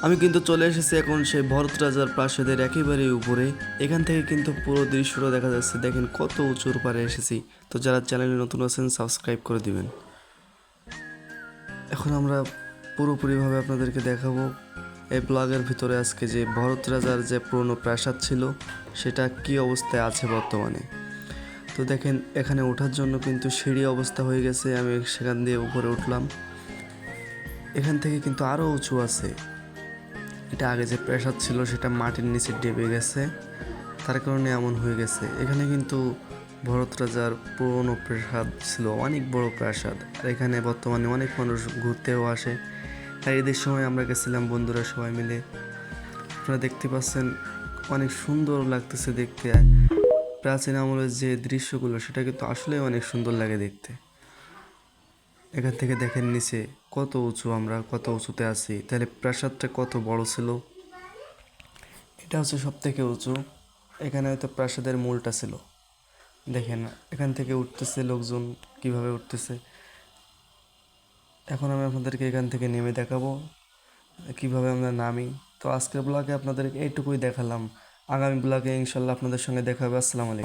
আমি কিন্তু চলে এসেছি এখন সেই ভরত রাজার প্রাসাদের একেবারে উপরে। এখান থেকে কিন্তু পুরো দৃশ্যটা দেখা যাচ্ছে, দেখেন কত উঁচুর পারে এসেছি। তো যারা চ্যানেলে নতুন আছেন সাবস্ক্রাইব করে দিবেন। এখন আমরা পুরোপুরিভাবে আপনাদেরকে দেখাবো এই ব্লগের ভিতরে আজকে যে ভরত রাজার যে পুরনো প্রাসাদ ছিল সেটা কি অবস্থায় আছে বর্তমানে। তো দেখেন এখানে ওঠার জন্য কিন্তু সিঁড়ি অবস্থা হয়ে গেছে, আমি সেখান দিয়ে উপরে উঠলাম। এখান থেকে কিন্তু আরও উঁচু আছে। এটা আগে যে প্রাসাদ ছিল সেটা মাটির নিচে ডেবে গেছে, তার কারণে এমন হয়ে গেছে। এখানে কিন্তু ভরত রাজার পুরনো প্রাসাদ ছিল, অনেক বড় প্রাসাদ। আর এখানে বর্তমানে অনেক মানুষ ঘুরতেও আসে। আর ঈদের সময় আমরা গেছিলাম বন্ধুরা সবাই মিলে। আপনারা দেখতে পাচ্ছেন অনেক সুন্দর লাগতেছে দেখতে। প্রাচীন আমলের যে দৃশ্যগুলো সেটা কিন্তু আসলেই অনেক সুন্দর লাগে দেখতে। এখান থেকে দেখেন নিচে কত উঁচু, আমরা কত উঁচুতে আছি, তাহলে প্রাসাদটা কত বড় ছিল। এটা হচ্ছে সব থেকে উঁচু। এখানে হয়তো প্রাসাদের মূলটা ছিল। দেখেন এখান থেকে উঠতেছে লোকজন, কিভাবে উঠতেছে। এখন আমি আপনাদেরকে এখান থেকে নেমে দেখাবো কিভাবে আমরা নামি। তো আজকের ব্লগে আপনাদেরকে এইটুকুই দেখালাম। আগামী ব্লগে ইনশাল্লাহ আপনাদের সঙ্গে দেখা হবে। আসসালামু আলাইকুম।